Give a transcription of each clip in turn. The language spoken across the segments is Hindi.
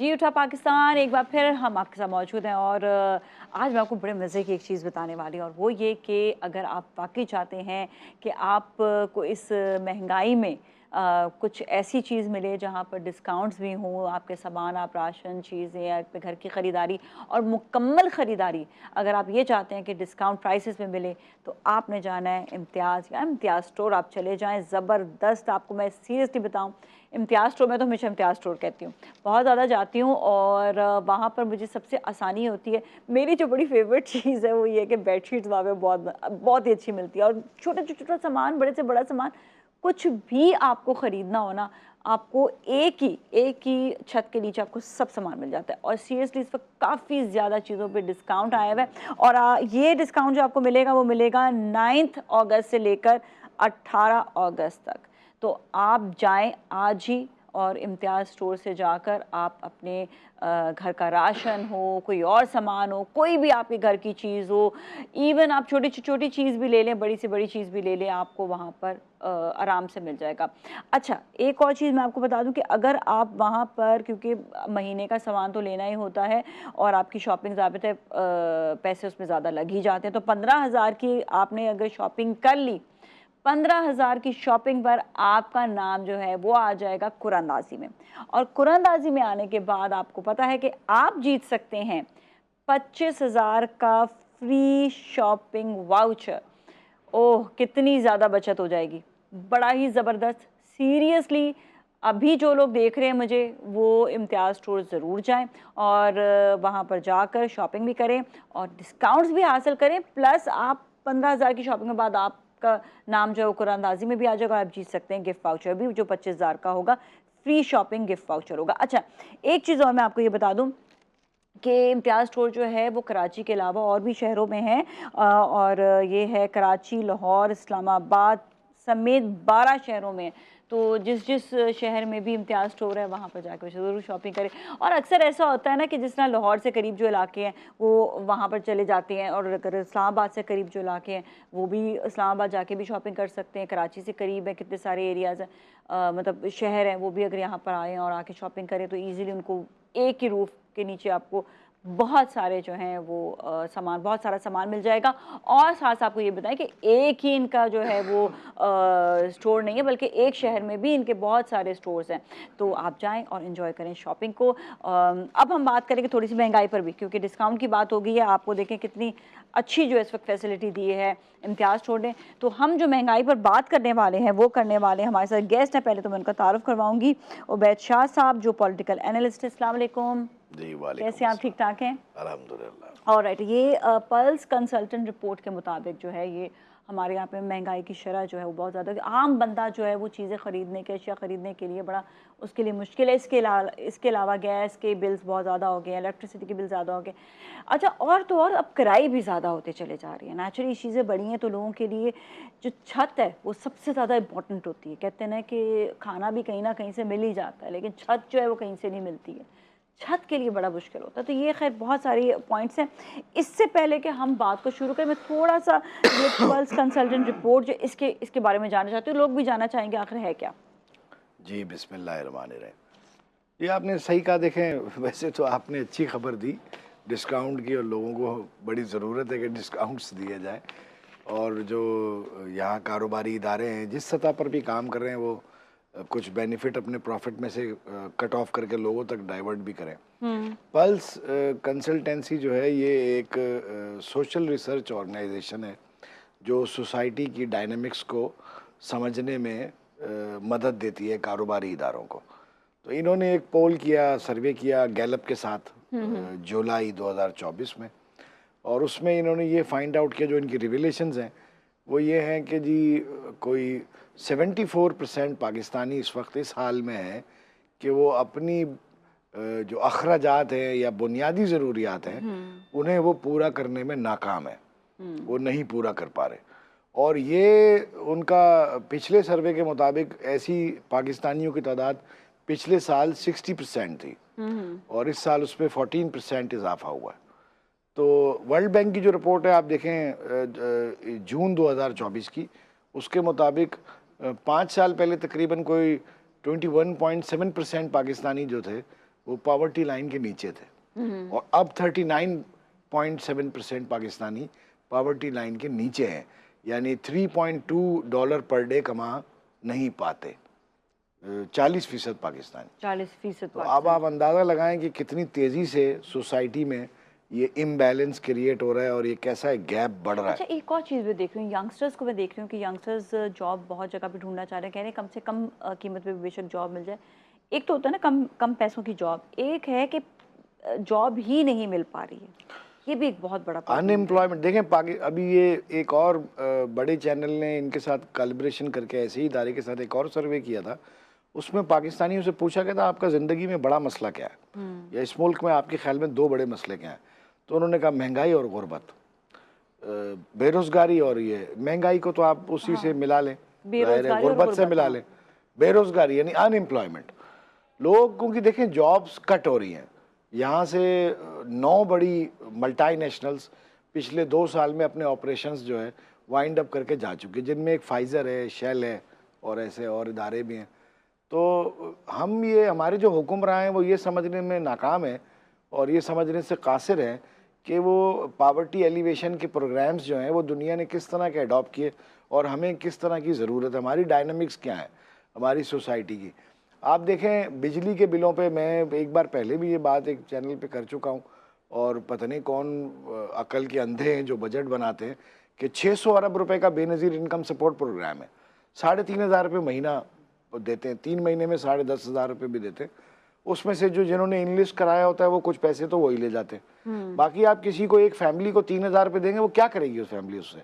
जी उठा पाकिस्तान, एक बार फिर हम आपके साथ मौजूद हैं और आज मैं आपको बड़े मज़े की एक चीज़ बताने वाली हूँ और वो ये कि अगर आप वाक़ई चाहते हैं कि आप को इस महंगाई में कुछ ऐसी चीज़ मिले जहाँ पर डिस्काउंट्स भी हों, आपके सामान, आप राशन, चीज़ें, आपके घर की ख़रीदारी और मुकम्मल ख़रीदारी अगर आप ये चाहते हैं कि डिस्काउंट प्राइसेस में मिले, तो आपने जाना है इम्तियाज़ या इम्तियाज़ स्टोर। आप चले जाएँ, ज़बरदस्त, आपको मैं सीरियसली बताऊँ, इम्तियाज़ स्टोर, मैं तो हमेशा इम्तियाज़ स्टोर कहती हूँ, बहुत ज़्यादा जाती हूँ और वहाँ पर मुझे सबसे आसानी होती है। मेरी जो बड़ी फ़ेवरेट चीज़ है वो ये है कि बेडशीट्स वहाँ पे बहुत ही अच्छी मिलती है और छोटे से छोटा सामान, बड़े से बड़ा सामान, कुछ भी आपको ख़रीदना हो ना, आपको एक ही छत के नीचे आपको सब सामान मिल जाता है। और सीरियसली इस वक्त काफ़ी ज़्यादा चीज़ों पे डिस्काउंट आया हुआ है और ये डिस्काउंट जो आपको मिलेगा वो मिलेगा 9 अगस्त से लेकर 18 अगस्त तक। तो आप जाएं आज ही और इम्तियाज़ स्टोर से जाकर आप अपने घर का राशन हो, कोई और सामान हो, कोई भी आपके घर की चीज़ हो, इवन आप छोटी से छोटी चीज़ भी ले लें, बड़ी से बड़ी चीज़ भी ले लें, आपको वहाँ पर आराम से मिल जाएगा। अच्छा, एक और चीज़ मैं आपको बता दूं कि अगर आप वहाँ पर, क्योंकि महीने का सामान तो लेना ही होता है और आपकी शॉपिंग ज़ाबिते पैसे उसमें ज़्यादा लग ही जाते हैं, तो 15,000 की आपने अगर शॉपिंग कर ली, 15,000 की शॉपिंग पर आपका नाम जो है वो आ जाएगा कुरानदाजी में। और कुरानदाजी में आने के बाद आपको पता है कि आप जीत सकते हैं 25,000 का फ्री शॉपिंग वाउचर। ओह! कितनी ज़्यादा बचत हो जाएगी, बड़ा ही ज़बरदस्त। सीरियसली अभी जो लोग देख रहे हैं मुझे, वो इम्तियाज़ स्टोर ज़रूर जाएँ और वहाँ पर जाकर शॉपिंग भी करें और डिस्काउंट्स भी हासिल करें, प्लस आप 15,000 की शॉपिंग के बाद आपका नाम जो है वो कुरानदाजी में भी आ जाएगा। आप जीत सकते हैं गिफ्ट वाउचर भी, जो 25,000 का होगा, फ्री शॉपिंग गिफ्ट वाउचर होगा। अच्छा, एक चीज़ और मैं आपको ये बता दूँ कि इम्तियाज़ स्टोर जो है वो कराची के अलावा और भी शहरों में है और ये है कराची, लाहौर, इस्लामाबाद समेत 12 शहरों में। तो जिस जिस शहर में भी इम्तियाज़ स्टोर है वहाँ पर जाकर ज़रूर शॉपिंग करें। और अक्सर ऐसा होता है ना कि जिस तरह लाहौर से करीब जो इलाके हैं वो वहाँ पर चले जाते हैं और अगर इस्लामाबाद से करीब जो इलाके हैं वो भी इस्लामाबाद जाके भी शॉपिंग कर सकते हैं। कराची से करीब है, कितने सारे एरियाज़ हैं, मतलब शहर हैं, वो भी अगर यहाँ पर आएँ और आके शॉपिंग करें तो ईज़िली उनको एक ही रूफ़ के नीचे आपको बहुत सारे जो हैं वो सामान, बहुत सारा सामान मिल जाएगा। और साथ आपको ये बताएं कि एक ही इनका जो है वो स्टोर नहीं है, बल्कि एक शहर में भी इनके बहुत सारे स्टोर्स हैं। तो आप जाएं और इन्जॉय करें शॉपिंग को। अब हम बात करेंगे थोड़ी सी महंगाई पर भी, क्योंकि डिस्काउंट की बात हो गई है। आपको देखें कितनी अच्छी जो इस वक्त फैसिलिटी दी है इम्तियाज़ स्टोर ने। तो हम जो महंगाई पर बात करने वाले हैं वो करने वाले हैं, हमारे साथ गेस्ट हैं। पहले तो मैं उनका तारुफ करवाऊंगी, उबैद शाह साहब जो पॉलिटिकल एनालिस्ट है। अस्सलाम वालेकुम। जी वालेकुम कैसे आप, ठीक अस्सलाम। ठाक हैं? अल्हम्दुलिल्लाह। ऑलराइट, ये पल्स कंसल्टेंट रिपोर्ट के मुताबिक जो है ये हमारे यहाँ पे महंगाई की शरह जो है वो बहुत ज़्यादा, आम बंदा जो है वो चीज़ें ख़रीदने के, अशिया ख़रीदने के लिए बड़ा उसके लिए मुश्किल है। इसके अलावा गैस के बिल्स बहुत ज़्यादा हो गए, इलेक्ट्रिसिटी के बिल ज़्यादा हो गए। अच्छा, और तो और अब किराए भी ज़्यादा होते चले जा रही हैं। नेचुरली चीज़ें बढ़ी हैं तो लोगों के लिए जो छत है वो सबसे ज़्यादा इंपॉर्टेंट होती है। कहते हैं ना कि खाना भी कहीं ना कहीं से मिल ही जाता है, लेकिन छत जो है वो कहीं से नहीं मिलती है। छत के लिए बड़ा मुश्किल होता है। तो ये खैर बहुत सारी पॉइंट्स हैं। इससे पहले कि हम बात को शुरू करें, मैं थोड़ा सा ये पल्स कंसल्टेंट रिपोर्ट जो इसके बारे में जानना चाहती हूँ, लोग भी जानना चाहेंगे आखिर है क्या। जी बिस्मिल्लाहिर्रहमानिर्रहीम। ये आपने सही कहा। देखें, वैसे तो आपने अच्छी खबर दी डिस्काउंट की, और लोगों को बड़ी ज़रूरत है कि डिस्काउंट्स दिए जाएं। और जो यहाँ कारोबारी इदारे हैं जिस सतह पर भी काम कर रहे हैं वो कुछ बेनिफिट अपने प्रॉफिट में से कट ऑफ करके लोगों तक डाइवर्ट भी करें। पल्स कंसल्टेंसी जो है ये एक सोशल रिसर्च ऑर्गेनाइजेशन है जो सोसाइटी की डायनामिक्स को समझने में मदद देती है कारोबारी इदारों को। तो इन्होंने एक पोल किया, सर्वे किया गैलप के साथ जुलाई 2024 में, और उसमें इन्होंने ये फाइंड आउट किया, जो इनकी रिविलेशंस हैं वो ये हैं कि जी कोई 74% पाकिस्तानी इस वक्त इस हाल में है कि वो अपनी जो अखराजात हैं या बुनियादी ज़रूरियात हैं उन्हें वो पूरा करने में नाकाम है, वो नहीं पूरा कर पा रहे। और ये उनका पिछले सर्वे के मुताबिक ऐसी पाकिस्तानियों की तादाद पिछले साल 60% थी और इस साल उसमें 14% इजाफा हुआ है। तो वर्ल्ड बैंक की जो रिपोर्ट है आप देखें जून 2024 की, उसके मुताबिक 5 साल पहले तकरीबन कोई 21.7% पाकिस्तानी जो थे वो पॉवर्टी लाइन के नीचे थे, और अब 39.7% पाकिस्तानी पॉवर्टी लाइन के नीचे हैं, यानी $3.2 पर डे कमा नहीं पाते, 40% पाकिस्तानी। 40% तो अब आप अंदाज़ा लगाएं कि कितनी तेज़ी से सोसाइटी में ये इम्बैलेंस क्रिएट हो रहा है और ये कैसा गैप बढ़ रहा है। अच्छा, एक और चीज़ भी देख रही हूँ, यंगस्टर्स को मैं देख रही हूँ कि यंगस्टर्स जॉब बहुत जगह पे ढूंढना चाह रहे हैं, कह रहे हैं कम से कम कीमत पे बेशक जॉब मिल जाए। एक तो होता है ना कम कम पैसों की जॉब, एक है कि जॉब ही नहीं मिल पा रही है, ये भी एक बहुत बड़ा अनएम्प्लॉयमेंट। देखें अभी ये एक और बड़े चैनल ने इनके साथ कोलैबोरेशन करके ऐसे ही इदारे के साथ एक और सर्वे किया था, उसमें पाकिस्तानियों से पूछा गया था आपका ज़िंदगी में बड़ा मसला क्या है, या इस मुल्क में आपके ख्याल में 2 बड़े मसले क्या हैं। तो उन्होंने कहा महंगाई और गुर्बत, बेरोज़गारी। और ये महंगाई को तो आप उसी से मिला लें, गुर्बत से मिला लें, बेरोज़गारी यानी अनएम्प्लॉयमेंट। लोगों की देखें जॉब्स कट हो रही हैं। यहाँ से 9 बड़ी मल्टीनेशनल्स पिछले 2 साल में अपने ऑपरेशंस जो है वाइंड अप करके जा चुके, जिनमें एक फाइज़र है, शेल है और ऐसे और इदारे भी हैं। तो हम ये हमारे जो हुक्मरान हैं वो ये समझने में नाकाम है और ये समझने से कासिर हैं कि वो पावर्टी एलिवेशन के प्रोग्राम्स जो हैं वो दुनिया ने किस तरह के अडॉप्ट किए और हमें किस तरह की ज़रूरत है, हमारी डायनामिक्स क्या है हमारी सोसाइटी की। आप देखें बिजली के बिलों पे, मैं एक बार पहले भी ये बात एक चैनल पे कर चुका हूँ, और पता नहीं कौन अकल के अंधे हैं जो बजट बनाते हैं कि 600 अरब रुपए का बेनज़ीर इनकम सपोर्ट प्रोग्राम है, 3,500 रुपये महीना देते हैं, 3 महीने में 10,500 रुपये भी देते हैं। उसमें से जो जिन्होंने इनलिस्ट कराया होता है वो कुछ पैसे तो वही ले जाते हैं। बाकी आप किसी को, एक फैमिली को 3,000 रुपये देंगे, वो क्या करेगी उस फैमिली उससे?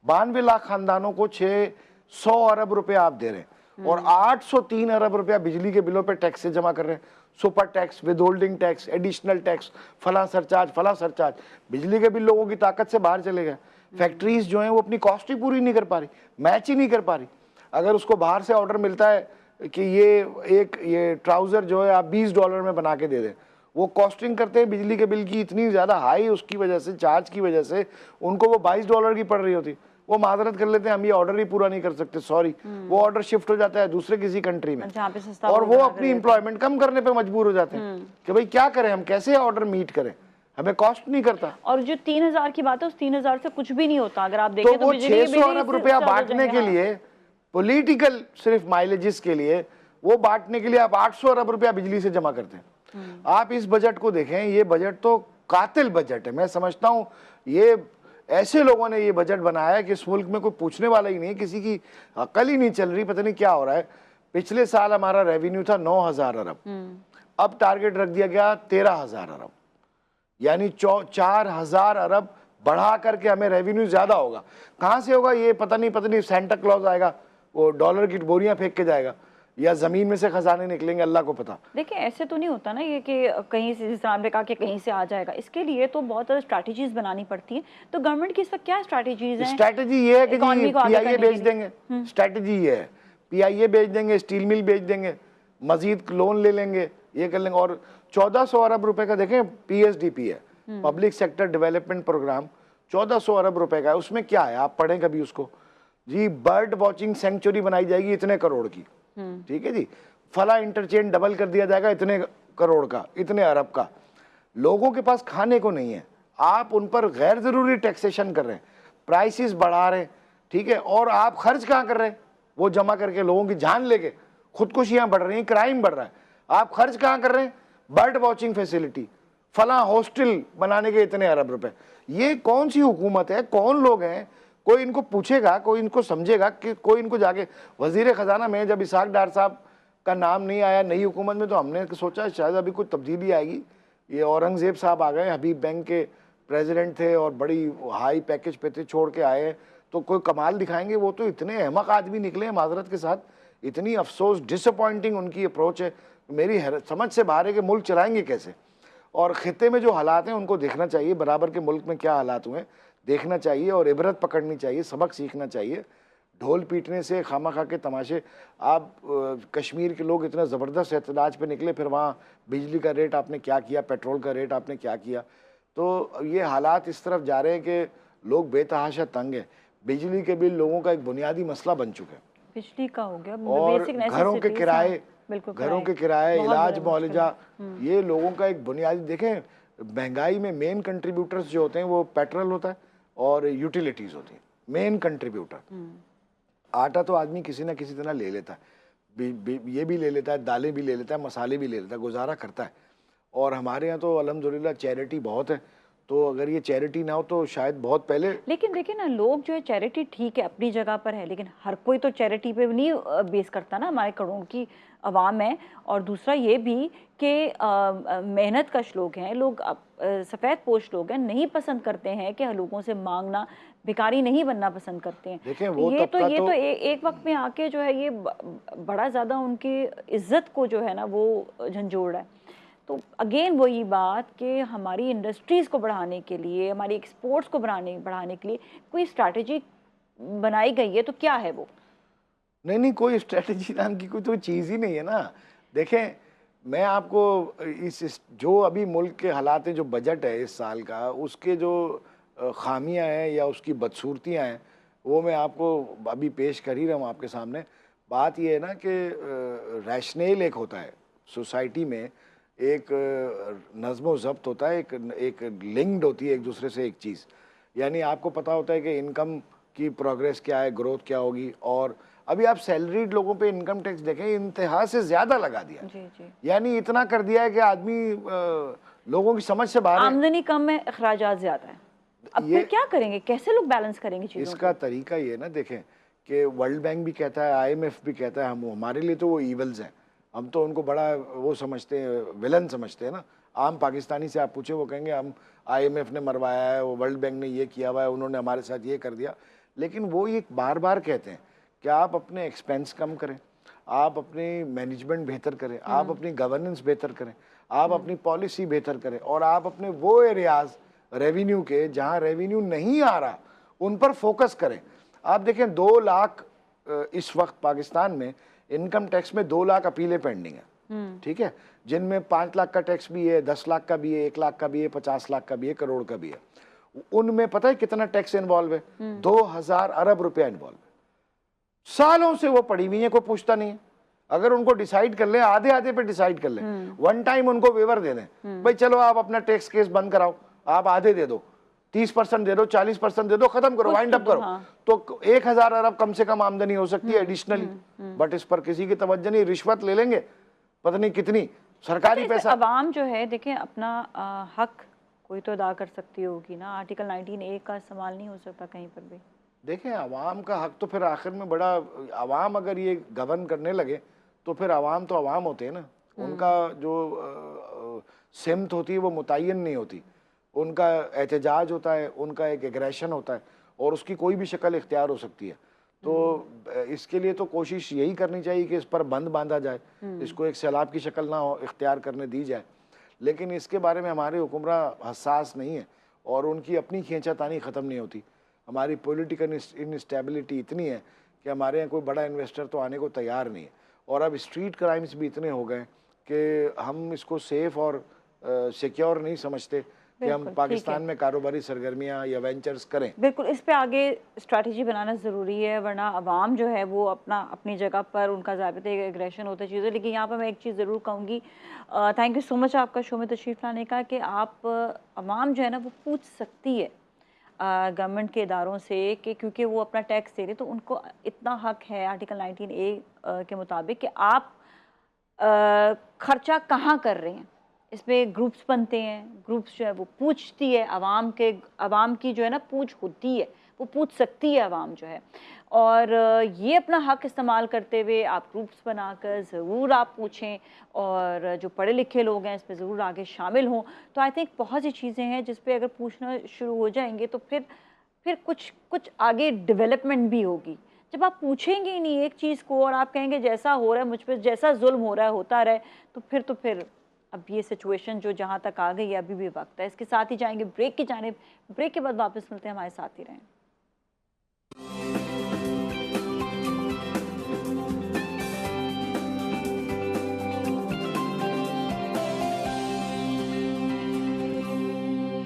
92 लाख खानदानों को 600 अरब रुपये आप दे रहे हैं और 803 अरब रुपया बिजली के बिलों पे टैक्स से जमा कर रहे हैं। Super tax, with holding tax, additional tax, फला सरचार्ज। बिजली के बिल लोगों की ताकत से बाहर चले गए। फैक्ट्रीज जो हैं वो अपनी कॉस्ट ही पूरी नहीं कर पा रही, मैच ही नहीं कर पा रही। अगर उसको बाहर से ऑर्डर मिलता है कि ये ट्राउज़र जो है आप $20 में बना के दे दें, वो कॉस्टिंग करते हैं बिजली के बिल की इतनी ज़्यादा हाई, उसकी वजह से, चार्ज की वजह से उनको वो $22 की पड़ रही होती। वो माजरत कर लेते हैं, हम ये ऑर्डर ही पूरा नहीं कर सकते, सॉरी, वो ऑर्डर शिफ्ट हो जाता है दूसरे किसी कंट्री में, और वो अपनी एम्प्लॉयमेंट कम करने पे मजबूर हो जाते हैं कि भाई क्या करें, हम कैसे ऑर्डर मीट करें, हमें कॉस्ट नहीं करता। और जो 3,000 की बात है, उस 3,000 से कुछ भी नहीं होता। अगर आप देखें तो वो 600 अरब रुपया बांटने के लिए, पॉलिटिकल सिर्फ माइलेजेस के लिए, वो बांटने के लिए आप 800 अरब रुपया बिजली से जमा करते हैं। आप इस बजट को देखें, ये बजट तो कातिल बजट है। मैं समझता हूँ ये ऐसे लोगों ने ये बजट बनाया है कि इस मुल्क में कोई पूछने वाला ही नहीं, किसी की अकल ही नहीं चल रही, पता नहीं क्या हो रहा है। पिछले साल हमारा रेवेन्यू था 9,000 अरब, अब टारगेट रख दिया गया 13,000 अरब, यानी 4,000 अरब बढ़ा करके हमें रेवेन्यू ज्यादा होगा। कहाँ से होगा ये पता नहीं, सेंटा क्लॉज आएगा, वो डॉलर की बोरियां फेंक के जाएगा, या जमीन में से खजाने निकलेंगे, अल्लाह को पता। देखिए ऐसे तो नहीं होता ना ये कि कहीं से, जिस तरह आपने कहा कि कहीं से आ जाएगा, इसके लिए तो बहुत ज़्यादा स्ट्रैटेजीज बनानी पड़ती है। तो गवर्नमेंट की इस वक्त क्या स्ट्रैटेजीज हैं? स्ट्रैटेजी ये है कि PIA बेच देंगे, स्ट्रैटेजी ये है, PIA बेच देंगे, स्टील मिल बेच देंगे, मजीद लोन ले लेंगे, ये कर लेंगे। और 1,400 अरब रुपए का देखें PSDP है, पब्लिक सेक्टर डेवलपमेंट प्रोग्राम, 1,400 अरब रुपए का है। उसमें क्या है, आप पढ़ें कभी उसको जी। बर्ड वॉचिंग सेंचुरी बनाई जाएगी इतने करोड़ की, ठीक है जी। फला इंटरचेंज डबल कर दिया जाएगा इतने करोड़ का, इतने अरब का। लोगों के पास खाने को नहीं है, आप उन पर गैर जरूरी टैक्सेशन कर रहे हैं, प्राइसेस बढ़ा रहे हैं, ठीक है। और आप खर्च कहाँ कर रहे हैं? वो जमा करके लोगों की जान लेके, खुदकुशियां बढ़ रही हैं, क्राइम बढ़ रहा है, आप खर्च कहाँ कर रहे हैं? बर्ड वॉचिंग फैसिलिटी, फला हॉस्टल बनाने के इतने अरब रुपए। ये कौन सी हुकूमत है, कौन लोग हैं? कोई इनको पूछेगा, कोई इनको समझेगा कि कोई इनको जाके वजीर खजाना में जब इसाक डार साहब का नाम नहीं आया नई हुकूमत में, तो हमने सोचा शायद अभी कुछ तब्दीली आएगी। ये औरंगजेब साहब आ गए, हबीब बैंक के प्रेसिडेंट थे और बड़ी हाई पैकेज पे थे, छोड़ के आए, तो कोई कमाल दिखाएंगे। वो तो इतने अहमक आदमी निकले हैं माजरत के साथ, इतनी अफसोस, डिसअपॉइंटिंग उनकी अप्रोच है, मेरी समझ से बाहर है कि मुल्क चलाएंगे कैसे। और खिते में जो हालात हैं उनको देखना चाहिए, बराबर के मुल्क में क्या हालात हुए देखना चाहिए और इबरत पकड़नी चाहिए, सबक सीखना चाहिए। ढोल पीटने से, खामा खा के तमाशे। आप कश्मीर के लोग इतना ज़बरदस्त एहतजाज पे निकले, फिर वहाँ बिजली का रेट आपने क्या किया, पेट्रोल का रेट आपने क्या किया। तो ये हालात इस तरफ जा रहे हैं कि लोग बेतहाशा तंग हैं। बिजली के बिल लोगों का एक बुनियादी मसला बन चुके हैं, बिजली का हो गया, और घरों के किराए बिल्कुल घरों के कराएगी, किराए, बहुत इलाज बड़ा मुश्किल मुआवजा, है। ये लोगों का एक बुनियादी देखें, महंगाई में मेन कंट्रीब्यूटर्स जो होते हैं वो पेट्रोल होता है और यूटिलिटीज होती हैं, मेन कंट्रीब्यूटर। आटा तो आदमी किसी ना किसी तरह ले लेता है, ये भी ले लेता है, दालें भी ले लेता है, मसाले भी ले लेता है, गुजारा करता है। और हमारे यहाँ तो अल्हम्दुलिल्लाह चैरिटी बहुत है, तो अगर ये चैरिटी ना हो तो शायद बहुत पहले। लेकिन देखिए ना, लोग जो है चैरिटी ठीक है अपनी जगह पर है, लेकिन हर कोई तो चैरिटी पे नहीं बेस करता ना। हमारे करोड़ों की आवाम है। और दूसरा ये भी कि मेहनत कश लोग हैं, लोग सफ़ेद पोश लोग हैं, नहीं पसंद करते हैं कि लोगों से मांगना, भिखारी नहीं बनना पसंद करते हैं। देखें तो वो तबका तो एक वक्त में आके जो है ये बड़ा ज़्यादा उनकी इज्जत को जो है ना वो झंझोड़ रहा है। तो अगेन वही बात कि हमारी इंडस्ट्रीज़ को बढ़ाने के लिए, हमारी एक्सपोर्ट्स को बढ़ाने के लिए कोई स्ट्रैटेजी बनाई गई है, तो क्या है वो? नहीं नहीं, कोई स्ट्रेटजी नाम की कोई तो चीज़ ही नहीं है ना। देखें, मैं आपको इस जो अभी मुल्क के हालात हैं, जो बजट है इस साल का, उसके जो खामियां हैं या उसकी बदसूरतियां हैं, वो मैं आपको अभी पेश कर ही रहा हूँ आपके सामने। बात ये है ना कि रैशनेल एक होता है सोसाइटी में, एक नज़्म ज़ब्त होता है, एक लिंक्ड होती है एक दूसरे से एक चीज़। यानी आपको पता होता है कि इनकम की प्रोग्रेस क्या है, ग्रोथ क्या होगी। और अभी आप सैलरीड लोगों पे इनकम टैक्स देखें, इंतहा से ज़्यादा लगा दिया। जी जी। यानी इतना कर दिया है कि आदमी लोगों की समझ से बाहर है। आमदनी कम है, अखराजात ज़्यादा है। अब ये फिर क्या करेंगे, कैसे लोग बैलेंस करेंगे चीज़ों इसका को? तरीका ये ना, देखें कि वर्ल्ड बैंक भी कहता है, IMF भी कहता है, हम हमारे लिए तो वो ईवल्स हैं, हम तो उनको बड़ा वो समझते हैं, विलन समझते हैं ना। आम पाकिस्तानी से आप पूछे, वो कहेंगे हम IMF ने मरवाया है, वो वर्ल्ड बैंक ने ये किया हुआ है, उन्होंने हमारे साथ ये कर दिया। लेकिन वो ये बार बार कहते हैं कि आप अपने एक्सपेंस कम करें, आप अपनी मैनेजमेंट बेहतर करें, आप अपनी गवर्नेंस बेहतर करें, आप अपनी पॉलिसी बेहतर करें, और आप अपने वो एरियाज रेवेन्यू के जहाँ रेवेन्यू नहीं आ रहा उन पर फोकस करें। आप देखें 2 लाख इस वक्त पाकिस्तान में इनकम टैक्स में 2 लाख अपीलें पेंडिंग है, ठीक है, जिनमें 5 लाख का टैक्स भी है, 10 लाख का भी है, 1 लाख का भी है, 50 लाख का भी है, करोड़ का भी है। उनमें पता है कितना टैक्स इन्वॉल्व है? 2000 अरब रुपया इन्वॉल्व है। सालों से वो पड़ी हुई है, कोई पूछता नहीं है। अगर उनको डिसाइड कर ले, आधे आधे पे डिसाइड कर ले, वन टाइम उनको वेवर दे दें, भाई चलो आप अपना टैक्स केस बंद कराओ, आप आधे दे दो, 30% दे दो, 40% दे दो, खत्म करो, वाइंड अप करो। तो 1000 अरब कम से कम आमदनी हो सकती है एडिशनली। बट इस पर किसी की तवज्जो नहीं, रिश्वत ले लेंगे पता नहीं कितनी, सरकारी पैसा। अवाम जो है देखें अपना हक कोई तो अदा कर सकती होगी ना। आर्टिकल 19A का इस्तेमाल नहीं हो सकता कहीं पर भी। देखें, अवाम का हक तो फिर आखिर में बड़ा, अवाम अगर ये गवर्न करने लगे तो फिर अवाम तो अवाम होते हैं ना, उनका जो सिमत होती है वो मुतय्यन नहीं होती, उनका एहतजाज होता है, उनका एक एग्रेशन होता है, और उसकी कोई भी शक्ल इख्तियार हो सकती है। तो इसके लिए तो कोशिश यही करनी चाहिए कि इस पर बंद बांधा जाए, इसको एक सैलाब की शक्ल ना हो इख्तियार करने दी जाए। लेकिन इसके बारे में हमारे हुक्मरां हसास नहीं है, और उनकी अपनी खींचातानी ख़त्म नहीं होती। हमारी पॉलिटिकल इनस्टेबिलिटी इतनी है कि हमारे यहाँ कोई बड़ा इन्वेस्टर तो आने को तैयार नहीं है, और अब स्ट्रीट क्राइम्स भी इतने हो गए कि हम इसको सेफ और सिक्योर नहीं समझते कि हम पाकिस्तान में कारोबारी सरगर्मियाँ या वेंचर्स करें। बिल्कुल, इस पे आगे स्ट्रैटेजी बनाना ज़रूरी है, वरना अवाम जो है वो अपनी जगह पर, उनका ज़ाबिते एग्रेशन होता है चीज़ें। लेकिन यहाँ पर मैं एक चीज़ ज़रूर कहूँगी, थैंक यू सो मच आपका शो में तशरीफ़ लाने का, कि आप अवाम जो है ना वो पूछ सकती है गवर्नमेंट के इदारों से कि क्योंकि वो अपना टैक्स दे रहे, तो उनको इतना हक है आर्टिकल 19A के मुताबिक कि आप खर्चा कहाँ कर रहे हैं। इसमें ग्रुप्स बनते हैं, ग्रुप्स जो है वो पूछती है अवाम की जो है ना पूछ होती है, वो पूछ सकती है अवाम जो है। और ये अपना हक इस्तेमाल करते हुए आप ग्रुप्स बनाकर ज़रूर आप पूछें, और जो पढ़े लिखे लोग हैं इसमें ज़रूर आगे शामिल हों। तो आई थिंक बहुत सी चीज़ें हैं जिस पे अगर पूछना शुरू हो जाएंगे तो फिर कुछ आगे डेवलपमेंट भी होगी। जब आप पूछेंगे ही नहीं एक चीज़ को, और आप कहेंगे जैसा हो रहा है मुझ पर, जैसा जुल्म हो रहा है होता रहे, तो फिर अब ये सिचुएशन जो जहाँ तक आ गई है, अभी भी वक्त है। इसके साथ ही जाएंगे ब्रेक की जानिब। ब्रेक के बाद वापस मिलते हैं, हमारे साथ ही रहें।